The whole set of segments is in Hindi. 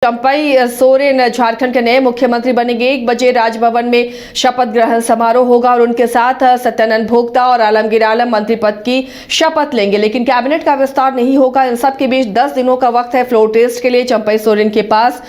चंपई सोरेन झारखंड के नए मुख्यमंत्री बनेंगे। 1 बजे राजभवन में शपथ ग्रहण समारोह होगा और उनके साथ सत्यानंद भोक्ता और आलमगीर आलम मंत्री पद की शपथ लेंगे, लेकिन कैबिनेट का विस्तार नहीं होगा। इन सब के बीच 10 दिनों का वक्त है फ्लोर टेस्ट के लिए चंपई सोरेन के पास।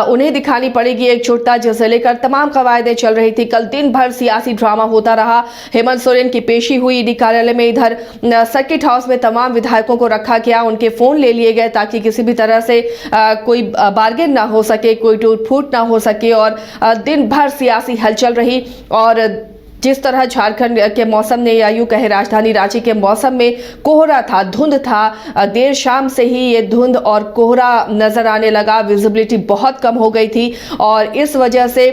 उन्हें दिखानी पड़ेगी एकजुटता, जिसे लेकर तमाम कवायदें चल रही थी। कल दिन भर सियासी ड्रामा होता रहा। हेमंत सोरेन की पेशी हुई ईडी कार्यालय में। इधर सर्किट हाउस में तमाम विधायकों को रखा गया, उनके फोन ले लिए गए ताकि किसी भी तरह से कोई बार्गेन ना हो सके, कोई टूट फूट ना हो सके। और दिन भर सियासी हलचल रही। और जिस तरह झारखंड के मौसम ने या यूं कहे राजधानी रांची के मौसम में कोहरा था, धुंध था, देर शाम से ही ये धुंध और कोहरा नजर आने लगा। विजिबिलिटी बहुत कम हो गई थी और इस वजह से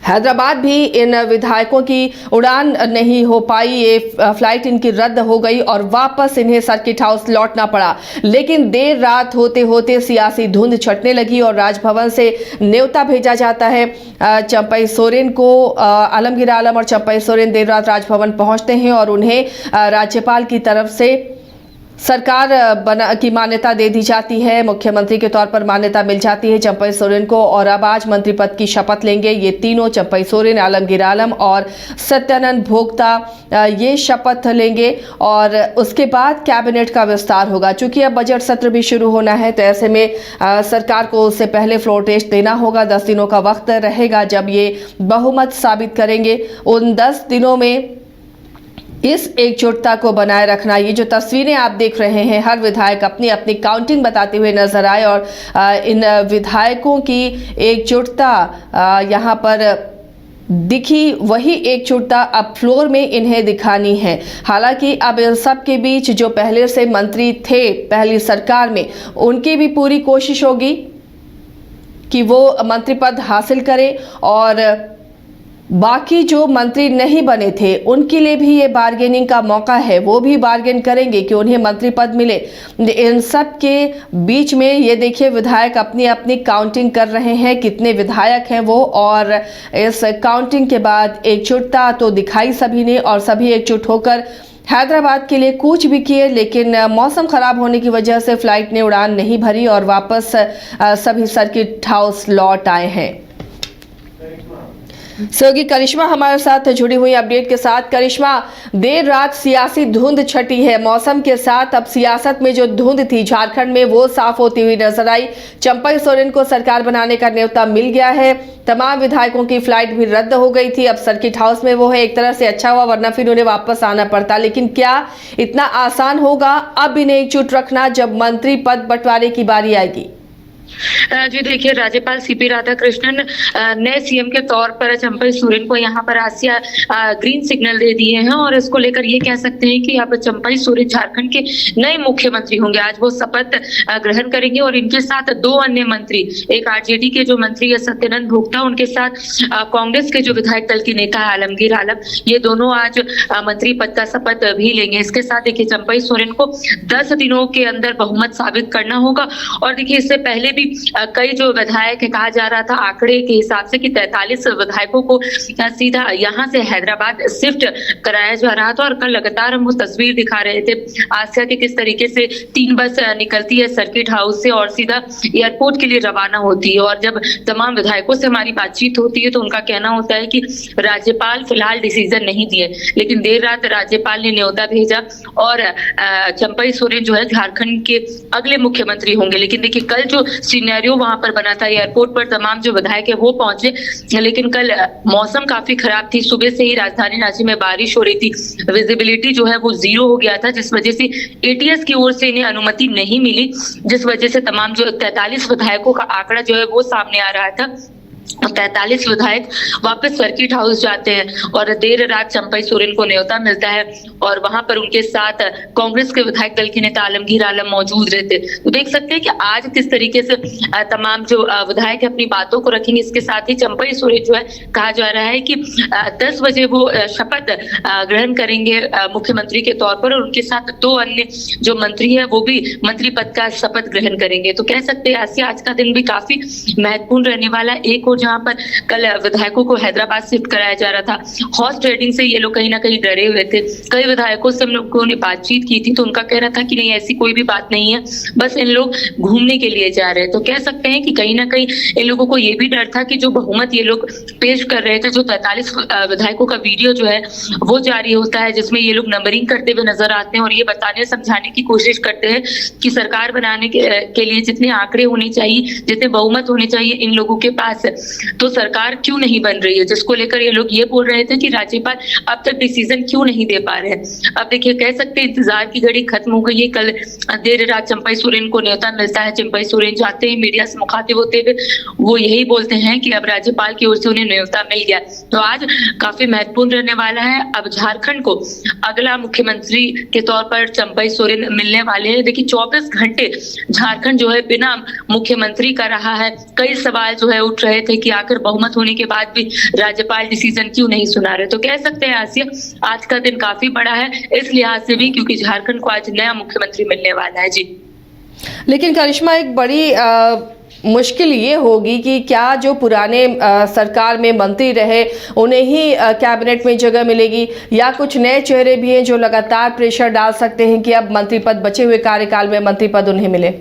हैदराबाद भी इन विधायकों की उड़ान नहीं हो पाई। ये फ्लाइट इनकी रद्द हो गई और वापस इन्हें सर्किट हाउस लौटना पड़ा। लेकिन देर रात होते होते सियासी धुंध छटने लगी और राजभवन से न्योता भेजा जाता है चंपई सोरेन को। आलमगीर आलम और चंपई सोरेन देर रात राजभवन पहुंचते हैं और उन्हें राज्यपाल की तरफ से सरकार की मान्यता दे दी जाती है। मुख्यमंत्री के तौर पर मान्यता मिल जाती है चंपई सोरेन को और अब आज मंत्री पद की शपथ लेंगे ये तीनों, चंपई सोरेन, आलमगीर आलम और सत्यानंद भोक्ता ये शपथ लेंगे और उसके बाद कैबिनेट का विस्तार होगा। चूंकि अब बजट सत्र भी शुरू होना है तो ऐसे में सरकार को उससे पहले फ्लोर टेस्ट देना होगा। 10 दिनों का वक्त रहेगा जब ये बहुमत साबित करेंगे। उन 10 दिनों में इस एकजुटता को बनाए रखना, ये जो तस्वीरें आप देख रहे हैं, हर विधायक अपनी अपनी काउंटिंग बताते हुए नजर आए और इन विधायकों की एकजुटता यहाँ पर दिखी। वही एकजुटता अब फ्लोर में इन्हें दिखानी है। हालांकि अब इन सब के बीच जो पहले से मंत्री थे पहली सरकार में, उनकी भी पूरी कोशिश होगी कि वो मंत्री पद हासिल करें और बाकी जो मंत्री नहीं बने थे उनके लिए भी ये बार्गेनिंग का मौका है। वो भी बार्गेन करेंगे कि उन्हें मंत्री पद मिले। इन सब के बीच में ये देखिए विधायक अपनी अपनी काउंटिंग कर रहे हैं, कितने विधायक हैं वो। और इस काउंटिंग के बाद एकजुटता तो दिखाई सभी ने और सभी एकजुट होकर हैदराबाद के लिए कूच भी किए, लेकिन मौसम खराब होने की वजह से फ्लाइट ने उड़ान नहीं भरी और वापस सभी सर्किट हाउस लौट आए हैं। सहयोगी करिश्मा हमारे साथ जुड़ी हुई अपडेट के साथ। करिश्मा, देर रात सियासी धुंध छटी है। मौसम के साथ अब सियासत में जो धुंध थी झारखंड में वो साफ होती हुई नजर आई। चंपई सोरेन को सरकार बनाने का न्योता मिल गया है। तमाम विधायकों की फ्लाइट भी रद्द हो गई थी। अब सर्किट हाउस में वो है। एक तरह से अच्छा हुआ, वरना फिर उन्हें वापस आना पड़ता। लेकिन क्या इतना आसान होगा अब इन्हें एकजुट रखना जब मंत्री पद बंटवारे की बारी आएगी? जी देखिए, राज्यपाल सीपी राधाकृष्णन नए सीएम के तौर पर चंपई सोरेन को यहाँ पर आसिया ग्रीन सिग्नल दे दिए हैं और इसको लेकर ये कह सकते हैं कि अब चंपई सोरेन झारखंड के नए मुख्यमंत्री होंगे। आज वो शपथ ग्रहण करेंगे और इनके साथ 2 अन्य मंत्री, एक आरजेडी के जो मंत्री है सत्यानंद भोक्ता, उनके साथ कांग्रेस के जो विधायक दल के नेता है आलमगीर आलम, ये दोनों आज मंत्री पद का शपथ भी लेंगे। इसके साथ देखिए चंपई सोरेन को 10 दिनों के अंदर बहुमत साबित करना होगा। और देखिए इससे पहले भी कई जो विधायक कहा जा रहा था आंकड़े के हिसाब से कि 43 विधायकों को सीधा यहाँ से हैदराबाद शिफ्ट कराया जा रहा था। और कल लगातार हम वो तस्वीर दिखा रहे थे आसिया के किस तरीके से 3 बस निकलती है सर्किट हाउस से और सीधा एयरपोर्ट के लिए रवाना होती है। और जब तमाम विधायकों से हमारी बातचीत होती है तो उनका कहना होता है कि राज्यपाल फिलहाल डिसीजन नहीं दिए, लेकिन देर रात राज्यपाल ने न्योता भेजा और चंपई सोरेन जो है झारखंड के अगले मुख्यमंत्री होंगे। लेकिन देखिए कल जो सिनेरियो वहां पर बना था, एयरपोर्ट पर तमाम जो विधायक है वो पहुंचे, लेकिन कल मौसम काफी खराब थी। सुबह से ही राजधानी रांची में बारिश हो रही थी, विजिबिलिटी जो है वो 0 हो गया था, जिस वजह से एटीएस की ओर से इन्हें अनुमति नहीं मिली, जिस वजह से तमाम जो 43 विधायकों का आंकड़ा जो है वो सामने आ रहा था। 43 विधायक वापस सर्किट हाउस जाते हैं और देर रात चंपई सोरेन को न्योता मिलता है और वहां पर उनके साथ कांग्रेस के विधायक दल के नेता आलमगीर आलम मौजूद रहते। तो देख सकते हैं कि आज किस तरीके से तमाम जो विधायक अपनी बातों को रखेंगे। इसके साथ ही चंपई सोरेन जो है कहा जा रहा है कि 10 बजे वो शपथ ग्रहण करेंगे मुख्यमंत्री के तौर पर और उनके साथ 2 अन्य जो मंत्री है वो भी मंत्री पद का शपथ ग्रहण करेंगे। तो कह सकते हैं आज का दिन भी काफी महत्वपूर्ण रहने वाला। एक और जहां पर कल विधायकों को हैदराबाद शिफ्ट कराया जा रहा था, हॉर्स ट्रेडिंग से ये लोग कहीं ना कहीं डरे हुए थे। कई विधायकों से हम लोगों ने बातचीत की थी तो उनका कहना था कि नहीं, ऐसी कोई भी बात नहीं है, बस इन लोग घूमने के लिए जा रहे हैं। तो कह सकते हैं कि कहीं ना कहीं इन लोगों को ये भी डर था कि जो बहुमत ये लोग पेश कर रहे थे, जो 43 विधायकों का वीडियो जो है वो जारी होता है, जिसमें ये लोग नंबरिंग करते हुए नजर आते हैं और ये बताने समझाने की कोशिश करते हैं कि सरकार बनाने के लिए जितने आंकड़े होने चाहिए, जितने बहुमत होने चाहिए इन लोगों के पास है, तो सरकार क्यों नहीं बन रही है, जिसको लेकर ये लोग ये बोल रहे थे कि राज्यपाल अब तक डिसीजन क्यों नहीं दे पा रहे हैं। अब देखिए, कह सकते हैं इंतजार की घड़ी खत्म हो गई है। कल देर रात चंपई सोरेन को न्योता मिलता है। चंपई सोरेन जाते ही मीडिया से मुखातिब होते हुए वो यही बोलते हैं कि अब राज्यपाल की ओर से उन्हें न्योता मिल गया। तो आज काफी महत्वपूर्ण रहने वाला है। अब झारखंड को अगला मुख्यमंत्री के तौर पर चंपई सोरेन मिलने वाले हैं। देखिए, 24 घंटे झारखंड जो है बिना मुख्यमंत्री का रहा है। कई सवाल जो है उठ रहे थे कि आखिर बहुमत होने के बाद भी राज्यपाल डिसीजन क्यों नहीं सुना रहे। तो कह सकते हैं आसिया, आज का दिन काफी बड़ा है इस लिहाज से भी, क्योंकि झारखंड को आज नया मुख्यमंत्री मिलने वाला है। जी, लेकिन करिश्मा, एक बड़ी मुश्किल ये होगी कि क्या जो पुराने सरकार में मंत्री रहे उन्हें ही कैबिनेट में जगह मिलेगी, या कुछ नए चेहरे भी हैं जो लगातार प्रेशर डाल सकते हैं कि अब मंत्री पद, बचे हुए कार्यकाल में मंत्री पद उन्हें मिले।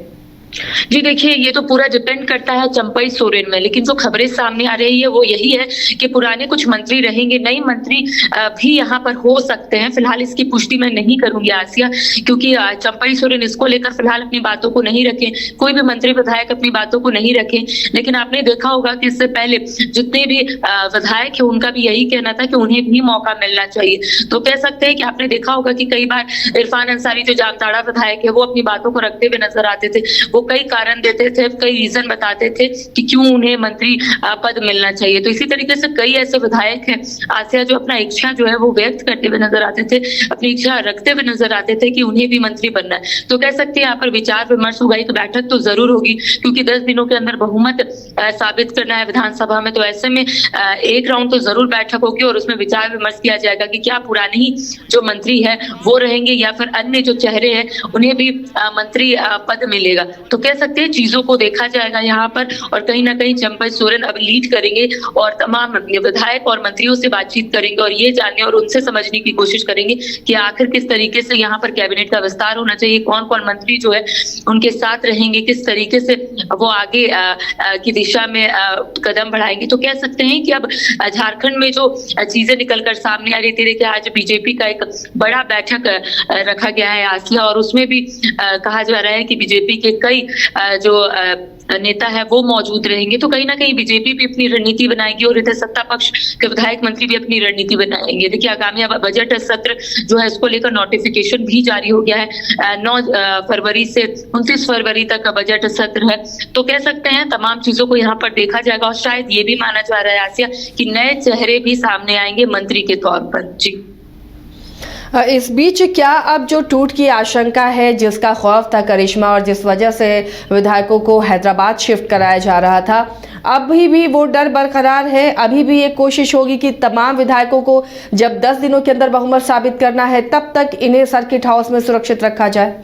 जी देखिए, ये तो पूरा डिपेंड करता है चंपई सोरेन में, लेकिन जो खबरें सामने आ रही है वो यही है कि पुराने कुछ मंत्री रहेंगे, नई मंत्री भी यहाँ पर हो सकते हैं। फिलहाल इसकी पुष्टि मैं नहीं करूंगी आसिया, क्योंकि चंपई सोरेन इसको लेकर फिलहाल अपनी बातों को नहीं रखें, कोई भी मंत्री विधायक अपनी बातों को नहीं रखें। लेकिन आपने देखा होगा कि इससे पहले जितने भी विधायक है उनका भी यही कहना था कि उन्हें भी मौका मिलना चाहिए। तो कह सकते हैं कि आपने देखा होगा कि कई बार इरफान अंसारी जो जामताड़ा विधायक है वो अपनी बातों को रखते हुए नजर आते थे। वो कई कारण देते थे, कई रीजन बताते थे कि क्यों उन्हें मंत्री पद मिलना चाहिए। तो इसी तरीके से कई ऐसे विधायक हैं आसिया जो अपना इच्छा जो है वो व्यक्त करते हुए नजर आते थे, अपनी इच्छा रखते हुए नजर आते थे कि उन्हें भी मंत्री बनना है। तो कह सकते हैं यहाँ पर विचार विमर्श होगा, एक बैठक तो जरूर होगी, क्योंकि 10 दिनों के अंदर बहुमत साबित करना है विधानसभा में। तो ऐसे में एक राउंड तो जरूर बैठक होगी और उसमें विचार विमर्श किया जाएगा कि क्या पुराने ही जो मंत्री है वो रहेंगे या फिर अन्य जो चेहरे हैं उन्हें भी मंत्री पद मिलेगा। तो कह सकते हैं चीजों को देखा जाएगा यहाँ पर, और कहीं ना कहीं चंपई सोरेन अब लीड करेंगे और तमाम विधायक और मंत्रियों से बातचीत करेंगे और ये जानने और उनसे समझने की कोशिश करेंगे कि आखिर किस तरीके से यहाँ पर कैबिनेट का विस्तार होना चाहिए, कौन कौन मंत्री जो है उनके साथ रहेंगे, किस तरीके से वो आगे की दिशा में कदम बढ़ाएंगे। तो कह सकते हैं कि अब झारखंड में जो चीजें निकलकर सामने आ रही थी, देखिए आज बीजेपी का एक बड़ा बैठक रखा गया है आसिया, और उसमें भी कहा जा रहा है कि बीजेपी के कई जो नेता है वो मौजूद रहेंगे। तो कहीं ना कहीं बीजेपी भी अपनी रणनीति बनाएगी और इधर सत्ता पक्ष के विधायक मंत्री भी अपनी रणनीति बनाएंगे। देखिए, आगामी बजट सत्र जो है इसको लेकर नोटिफिकेशन भी जारी हो गया है। 9 फरवरी से 29 फरवरी तक का बजट सत्र है। तो कह सकते हैं तमाम चीजों को यहाँ पर देखा जाएगा और शायद ये भी माना जा रहा है आसिया कि नए चेहरे भी सामने आएंगे मंत्री के तौर पर। जी, इस बीच क्या अब जो टूट की आशंका है, जिसका खौफ था करिश्मा और जिस वजह से विधायकों को हैदराबाद शिफ्ट कराया जा रहा था, अभी भी वो डर बरकरार है? अभी भी एक कोशिश होगी कि तमाम विधायकों को जब 10 दिनों के अंदर बहुमत साबित करना है तब तक इन्हें सर्किट हाउस में सुरक्षित रखा जाए?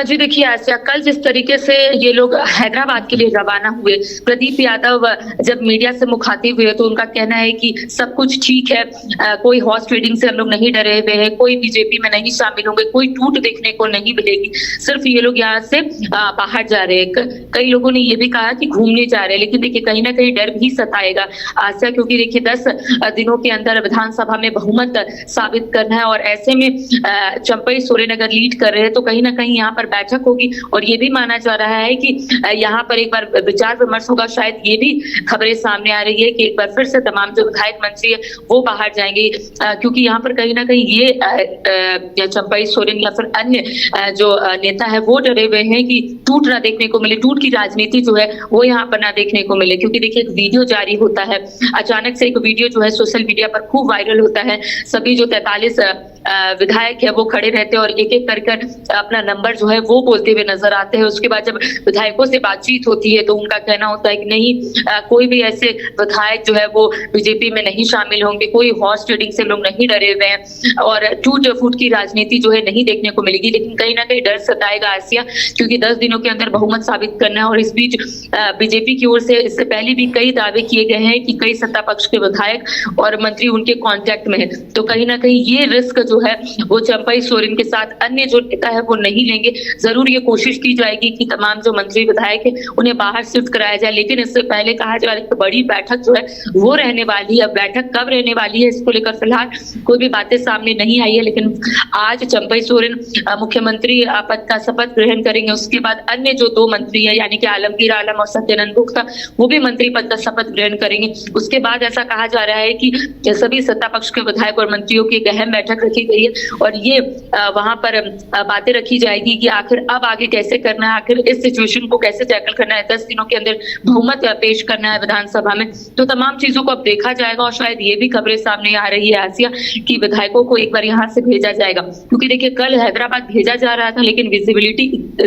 जी देखिए आसिया, कल जिस तरीके से ये लोग हैदराबाद के लिए रवाना हुए, प्रदीप यादव जब मीडिया से मुखातिब हुए तो उनका कहना है कि सब कुछ ठीक है, कोई हॉर्स ट्रेडिंग से हम लोग नहीं डरे हुए हैं, कोई बीजेपी में नहीं शामिल होंगे, कोई टूट देखने को नहीं मिलेगी, सिर्फ ये लोग यहाँ से बाहर जा रहे हैं। कई लोगों ने ये भी कहा कि घूमने जा रहे हैं, लेकिन देखिए कहीं ना कहीं डर भी सताएगा आसिया, क्योंकि देखिए 10 दिनों के अंदर विधानसभा में बहुमत साबित करना है और ऐसे में चंपई सोरेन अगर लीड कर रहे हैं तो कहीं ना कहीं यहाँ पर बैठक होगी और ये भी माना जा रहा है कि यहाँ पर एक बार विचार विमर्श होगा। शायद ये भी खबरें सामने आ रही है कि एक बार फिर से तमाम जो विधायक मंत्री है वो बाहर जाएंगे, क्योंकि यहाँ पर कहीं ना कहीं ये चंपई सोरेन या फिर अन्य जो नेता है वो डरे हुए हैं कि टूट ना देखने को मिले, टूट की राजनीति जो है वो यहाँ पर ना देखने को मिले। क्योंकि देखिए एक वीडियो जारी होता है, अचानक से एक वीडियो जो है सोशल मीडिया पर खूब वायरल होता है। सभी जो 43 विधायक है वो खड़े रहते हैं और एक एक कर अपना नंबर जो है वो बोलते हुए नजर आते हैं। उसके बाद जब विधायकों से बातचीत होती है तो उनका कहना होता है कि नहीं, कोई भी ऐसे विधायक जो है वो बीजेपी में नहीं शामिल होंगे, कोई हॉर्स ट्रेडिंग से लोग नहीं डरे हुए हैं और टूट फूट की राजनीति जो है नहीं देखने को मिलेगी। लेकिन कहीं ना कहीं डर सताएगा आसिया, क्योंकि 10 दिनों के अंदर बहुमत साबित करना है और इस बीच बीजेपी की ओर से इससे पहले भी कई दावे किए गए हैं कि कई सत्ता पक्ष के विधायक और मंत्री उनके कांटेक्ट में है। तो कहीं ना कहीं ये रिस्क जो है वो चंपई सोरेन के साथ अन्य जो नेता है वो नहीं लेंगे। जरूर ये कोशिश की जाएगी कि तमाम जो मंत्री विधायक है उन्हें बाहर शिफ्ट कराया जाए, लेकिन इससे पहले कहा जा रहा है कि बड़ी बैठक जो है वो रहने वाली है। बैठक कब रहने वाली है इसको लेकर फिलहाल कोई भी बातें सामने नहीं आई है, लेकिन आज चंपई सोरेन मुख्यमंत्री पद का शपथ ग्रहण करेंगे। उसके बाद अन्य जो 2 मंत्री है यानी कि आलमगीर आलम और सत्यानंद भोक्ता वो भी मंत्री पद का शपथ ग्रहण करेंगे। उसके बाद ऐसा कहा जा रहा है कि सभी सत्ता पक्ष के विधायक और मंत्रियों की एक अहम बैठक रखी गई है और ये वहां पर बातें रखी जाएगी कि आखिर अब आगे कैसे करना है, आखिर इस सिचुएशन को कैसे टैकल करना है। 10 दिनों के अंदर बहुमत पेश करना है विधानसभा में, तो तमाम चीजों को अब देखा जाएगा और शायद ये भी खबरें सामने आ रही है आसिया कि विधायकों को एक बार यहाँ से भेजा जाएगा, क्योंकि देखिए कल हैदराबाद भेजा जा रहा था लेकिन विजिबिलिटी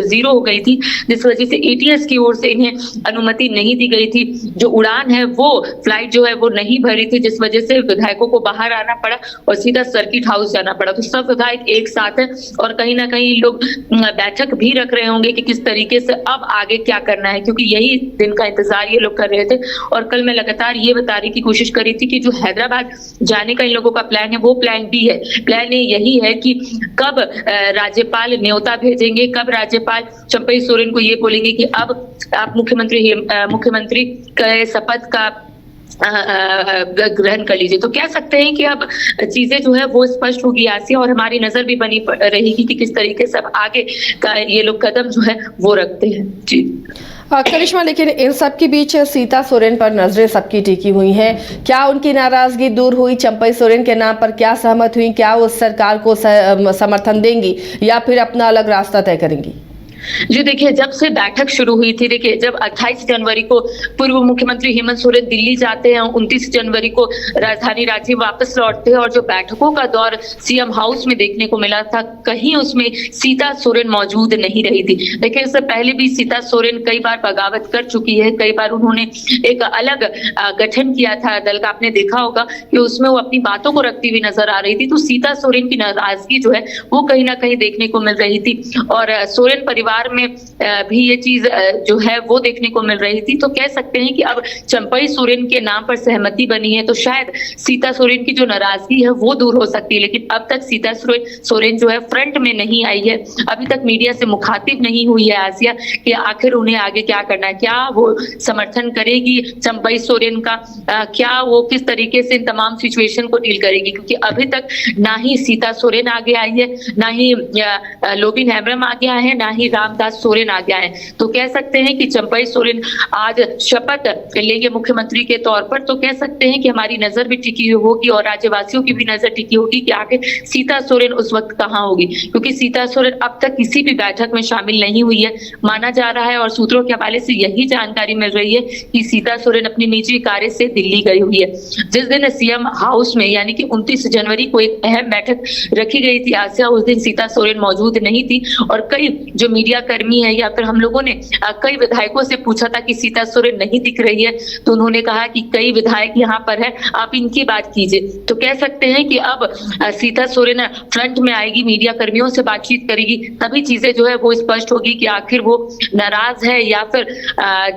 0 हो गई थी, जिस वजह से एटीएस की ओर से इन्हें अनुमति नहीं दी गई थी। जो उड़ान है वो फ्लाइट जो है वो नहीं भरी थी, जिस वजह से विधायकों को बाहर आना पड़ा और सीधा सर्किट हाउस जाना पड़ा। तो सब विधायक एक साथ है और कहीं ना कहीं लोग बैठक भी रख रहे होंगे कि किस तरीके से अब आगे क्या करना है, क्योंकि यही दिन का इंतजार ये लोग कर रहे थे। और कल मैं लगातार ये बताने की कोशिश कर रही थी कि जो हैदराबाद जाने का इन लोगों का प्लान है वो प्लान बी है। प्लान ए यही है कि कब राज्यपाल न्योता भेजेंगे, कब राज्यपाल चंपई सोरेन को ये बोलेंगे कि अब आप मुख्यमंत्री के शपथ का ग्रहण कर लीजिए। तो कह सकते हैं कि अब चीजें जो है वो स्पष्ट होगी आसिया, और हमारी नजर भी बनी रहेगी कि किस तरीके से अब आगे का ये लोग कदम जो है वो रखते हैं। जी करिश्मा, लेकिन इन सब के बीच सीता सोरेन पर नजरें सबकी टिकी हुई हैं। क्या उनकी नाराजगी दूर हुई? चंपई सोरेन के नाम पर क्या सहमत हुई? क्या वो सरकार को समर्थन देंगी या फिर अपना अलग रास्ता तय करेंगी? जी देखिए, जब से बैठक शुरू हुई थी, देखिए जब 28 जनवरी को पूर्व मुख्यमंत्री हेमंत सोरेन दिल्ली जाते हैं, 29 जनवरी को राजधानी रांची वापस लौटते हैं और जो बैठकों का दौर सीएम हाउस में देखने को मिला था, कहीं उसमें सीता सोरेन मौजूद नहीं रही थी। देखिए इससे पहले भी सीता सोरेन कई बार बगावत कर चुकी है, कई बार उन्होंने एक अलग गठन किया था दल का। आपने देखा होगा कि उसमें वो अपनी बातों को रखती हुई नजर आ रही थी। तो सीता सोरेन की नाराजगी जो है वो कहीं ना कहीं देखने को मिल रही थी और सोरेन परिवार में भी ये चीज जो है वो देखने को मिल रही थी। तो कह सकते हैं कि अब चंपई सोरेन के नाम पर सहमति बनी है, तो शायद सीता सोरेन की जो नाराजगी है वो दूर हो सकती है। लेकिन अब तक सीता सोरेन जो है फ्रंट में नहीं आई है, अभी तक मीडिया से मुखातिब नहीं हुई है आसिया कि आखिर उन्हें आगे क्या करना है, क्या वो समर्थन करेगी चंपई सोरेन का, क्या वो किस तरीके से इन तमाम सिचुएशन को डील करेगी, क्योंकि अभी तक ना ही सीता सोरेन आगे आई है, ना ही लोबिन हेम्ब्रम आगे आए हैं, ना ही रामदास सोरेन आ गया है। तो कह सकते हैं कि चंपई सोरेन आज शपथ लेंगे मुख्यमंत्री के तौर पर, तो कह सकते हैं कि हमारी नजर भी टिकी होगी और राज्यवासियों की भी नजर टिकी होगी कि आखिर सीता सोरेन उस वक्त कहां होगी, क्योंकि सीता सोरेन अब तक किसी भी बैठक में शामिल नहीं हुई है। माना जा रहा है और सूत्रों के हवाले से यही जानकारी मिल रही है कि सीता सोरेन अपनी निजी कार्य से दिल्ली गई हुई है। जिस दिन सीएम हाउस में यानी कि 29 जनवरी को एक अहम बैठक रखी गई थी आसिया, उस दिन सीता सोरेन मौजूद नहीं थी और कई जो मीडिया कर्मी है या फिर हम लोगों ने कई विधायकों से पूछा था कि सीता सोरेन नहीं दिख रही है, तो उन्होंने कहा कि कई विधायक यहाँ पर है, आप इनकी बात कीजिए। तो कह सकते हैं कि अब सीता सोरेन फ्रंट में आएगी, मीडिया कर्मियों से बातचीत करेगी, तभी चीजें जो है वो स्पष्ट होगी कि आखिर वो नाराज है या फिर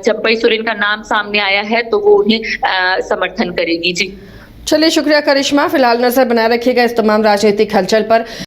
चंपई सोरेन का नाम सामने आया है तो वो उन्हें समर्थन करेगी। जी चलिए, शुक्रिया करिश्मा। फिलहाल नजर बनाए रखिएगा इस तमाम राजनीतिक हलचल पर।